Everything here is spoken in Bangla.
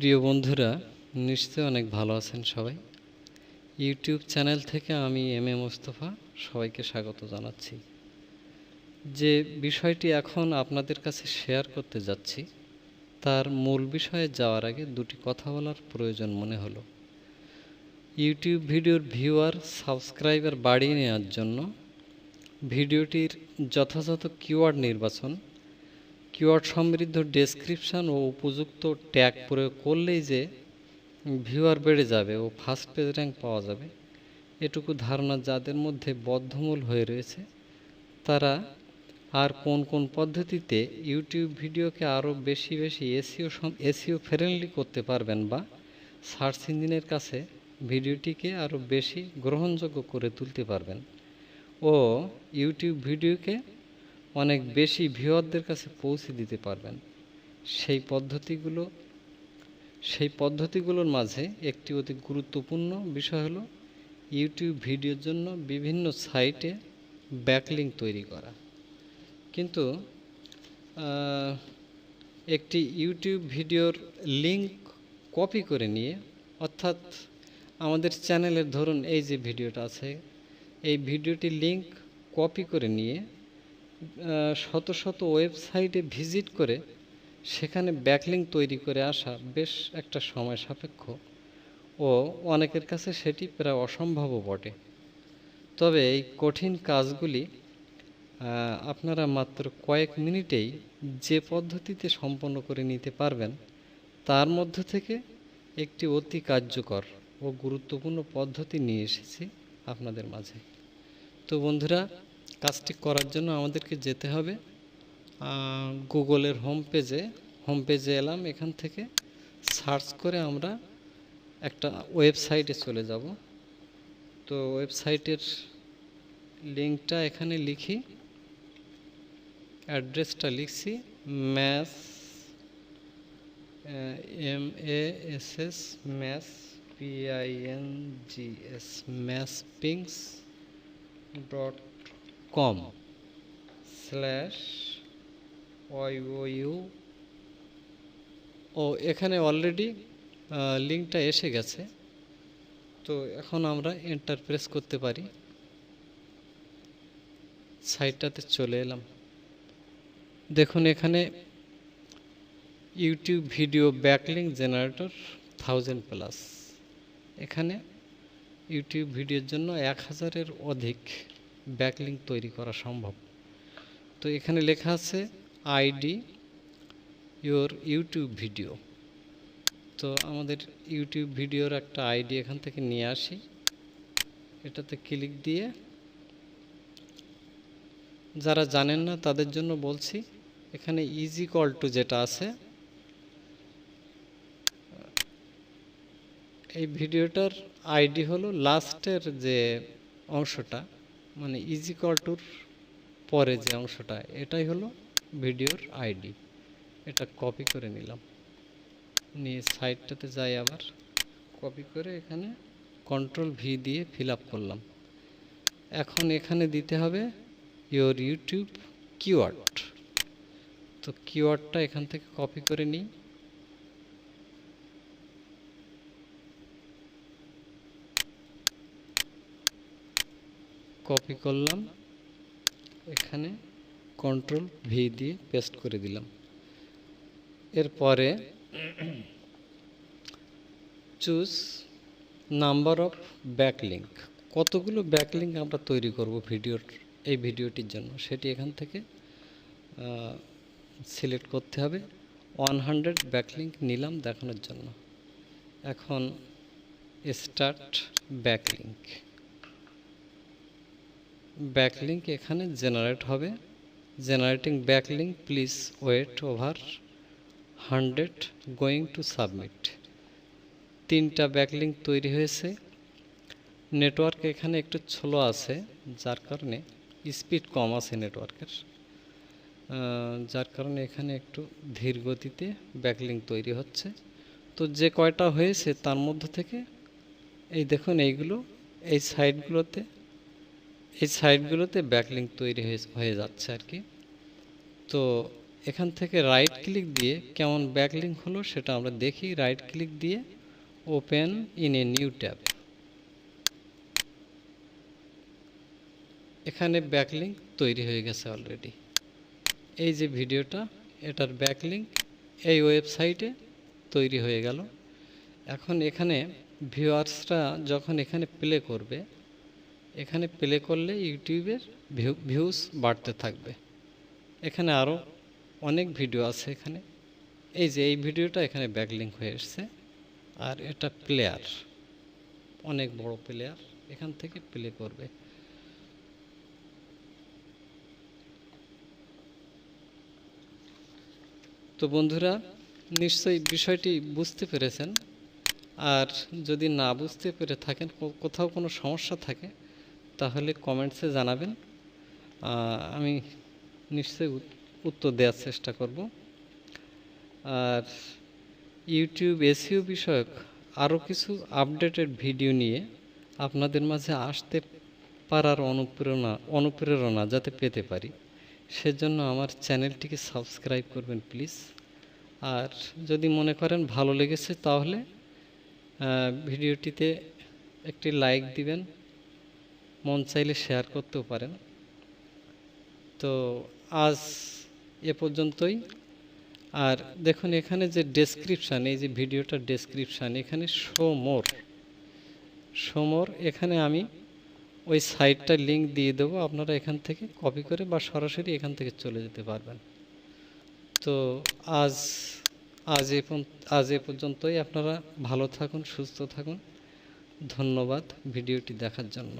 প্রিয় বন্ধুরা, নিশ্চয়ই অনেক ভালো আছেন সবাই। ইউটিউব চ্যানেল থেকে আমি মোস্তফা সবাইকে স্বাগত জানাচ্ছি। যে বিষয়টি এখন আপনাদের কাছে শেয়ার করতে যাচ্ছি, তার মূল বিষয়ে যাওয়ার আগে দুটি কথা বলার প্রয়োজন মনে হলো। ইউটিউব ভিডিওর ভিউয়ার সাবস্ক্রাইবার বাড়িয়ে নেওয়ার জন্য ভিডিওটির যথাযথ কিওয়ার্ড নির্বাচন, কিওয়ার্ড সমৃদ্ধ ডেসক্রিপশান ও উপযুক্ত ট্যাগ প্রয়োগ করলেই যে ভিউয়ার বেড়ে যাবে ও ফার্স্ট পেজ র্যাঙ্ক পাওয়া যাবে, এটুকু ধারণা যাদের মধ্যে বদ্ধমূল হয়ে রয়েছে, তারা আর কোন কোন পদ্ধতিতে ইউটিউব ভিডিওকে আরও বেশি এসইও ফ্রেন্ডলি করতে পারবেন বা সার্চ ইঞ্জিনের কাছে ভিডিওটিকে আরও বেশি গ্রহণযোগ্য করে তুলতে পারবেন ও ইউটিউব ভিডিওকে অনেক বেশি ভিউয়ারদের কাছে পৌঁছে দিতে পারবেন, সেই পদ্ধতিগুলোর মাঝে একটি অতি গুরুত্বপূর্ণ বিষয় হলো ইউটিউব ভিডিওর জন্য বিভিন্ন সাইটে ব্যাকলিঙ্ক তৈরি করা। কিন্তু একটি ইউটিউব ভিডিওর লিঙ্ক কপি করে নিয়ে, অর্থাৎ আমাদের চ্যানেলের ধরুন এই যে ভিডিওটা আছে, এই ভিডিওটির লিঙ্ক কপি করে নিয়ে শত শত ওয়েবসাইটে ভিজিট করে সেখানে ব্যাকলিঙ্ক তৈরি করে আসা বেশ একটা সময় সাপেক্ষ ও অনেকের কাছে সেটি প্রায় অসম্ভবও বটে। তবে এই কঠিন কাজগুলি আপনারা মাত্র কয়েক মিনিটেই যে পদ্ধতিতে সম্পন্ন করে নিতে পারবেন, তার মধ্য থেকে একটি অতি কার্যকর ও গুরুত্বপূর্ণ পদ্ধতি নিয়ে এসেছি আপনাদের মাঝে। তো বন্ধুরা, কাজটি করার জন্য আমাদেরকে যেতে হবে গুগলের হোম পেজে এলাম। এখান থেকে সার্চ করে আমরা একটা ওয়েবসাইটে চলে যাব। তো ওয়েবসাইটের লিঙ্কটা এখানে লিখি, অ্যাড্রেসটা লিখছি ম্যাস maspings.com/OU। ও এখানে অলরেডি লিঙ্কটা এসে গেছে। তো এখন আমরা এন্টার প্রেস করতে পারি। সাইটটাতে চলে এলাম। দেখুন এখানে ইউটিউব ভিডিও ব্যাকলিঙ্ক জেনারেটর 1000+। এখানে ইউটিউব ভিডিওর জন্য 1000-এর অধিক ব্যাকলিঙ্ক তৈরি করা সম্ভব। তো এখানে লেখা আছে আইডি ইউর ইউটিউব ভিডিও। তো আমাদের ইউটিউব ভিডিওর একটা আইডি এখান থেকে নিয়ে আসি। এটাতে ক্লিক দিয়ে, যারা জানেন না তাদের জন্য বলছি, এখানে = যেটা আছে, এই ভিডিওটার আইডি হলো লাস্টের যে অংশটা, মানে = পরে যে অংশটা, এটাই হলো ভিডিওর আইডি। এটা কপি করে নিলাম, নিয়ে সাইটটাতে যাই, আবার কপি করে এখানে Ctrl+V দিয়ে ফিল আপ করলাম। এখন এখানে দিতে হবে ইউর ইউটিউব কিওয়ার্ড। তো কিওয়ার্ডটা এখান থেকে কপি করে নিই, কপি করলাম, এখানে Ctrl+V দিয়ে পেস্ট করে দিলাম। এরপরে চুজ নাম্বার অফ ব্যাকলিঙ্ক, কতগুলো ব্যাকলিঙ্ক আমরা তৈরি করব এই ভিডিওটির জন্য, সেটি এখান থেকে সিলেক্ট করতে হবে। 100 ব্যাকলিঙ্ক নিলাম দেখানোর জন্য। এখন স্টার্ট ব্যাকলিঙ্ক এখানে জেনারেট হবে। Generating backlink, please wait over 100 going to submit. 3টা ব্যাকলিঙ্ক তৈরি হয়েছে। নেটওয়ার্ক এখানে একটু স্লো আছে, যার কারণে স্পিড কম আছে নেটওয়ার্কের, যার কারণে এখানে একটু ধীর গতিতে ব্যাকলিঙ্ক তৈরি হচ্ছে। তো যে কয়টা হয়েছে তার মধ্য থেকে এই দেখুন, এই সাইটগুলোতে ব্যাকলিঙ্ক তৈরি হয়ে যাচ্ছে আর কি। তো এখান থেকে রাইট ক্লিক দিয়ে কেমন ব্যাকলিঙ্ক হলো সেটা আমরা দেখি। রাইট ক্লিক দিয়ে open in a new tab, এখানে ব্যাকলিঙ্ক তৈরি হয়ে গেছে অলরেডি। এই যে ভিডিওটা, এটার ব্যাকলিঙ্ক এই ওয়েবসাইটে তৈরি হয়ে গেল। এখন এখানে ভিউয়ার্সরা যখন এখানে প্লে করবে, এখানে প্লে করলে ইউটিউবের ভিউজ বাড়তে থাকবে। এখানে আরও অনেক ভিডিও আছে এখানে। এই যে এই ভিডিওটা এখানে ব্যাকলিঙ্ক হয়ে এসছে, আর এটা প্লেয়ার, অনেক বড় প্লেয়ার, এখান থেকে প্লে করবে। তো বন্ধুরা, নিশ্চয়ই বিষয়টি বুঝতে পেরেছেন। আর যদি না বুঝতে পেরে থাকেন, কোথাও কোনো সমস্যা থাকে, তাহলে কমেন্টসে জানাবেন, আমি নিশ্চয়ই উত্তর দেওয়ার চেষ্টা করব। আর ইউটিউব এসইও বিষয়ক আরও কিছু আপডেটেড ভিডিও নিয়ে আপনাদের মাঝে আসতে পারার অনুপ্রেরণা যাতে পেতে পারি, সেজন্য আমার চ্যানেলটিকে সাবস্ক্রাইব করবেন প্লিজ। আর যদি মনে করেন ভালো লেগেছে, তাহলে ভিডিওটিতে একটি লাইক দিবেন, মন চাইলে শেয়ার করতেও পারেন। তো আজ এ পর্যন্তই। আর দেখুন এখানে যে ডেসক্রিপশান, এই যে ভিডিওটার ডেসক্রিপশান, এখানে শো মোর, এখানে আমি ওই সাইটটার লিঙ্ক দিয়ে দেবো। আপনারা এখান থেকে কপি করে বা সরাসরি এখান থেকে চলে যেতে পারবেন। তো আজ এ পর্যন্তই। আপনারা ভালো থাকুন, সুস্থ থাকুন। ধন্যবাদ ভিডিওটি দেখার জন্য।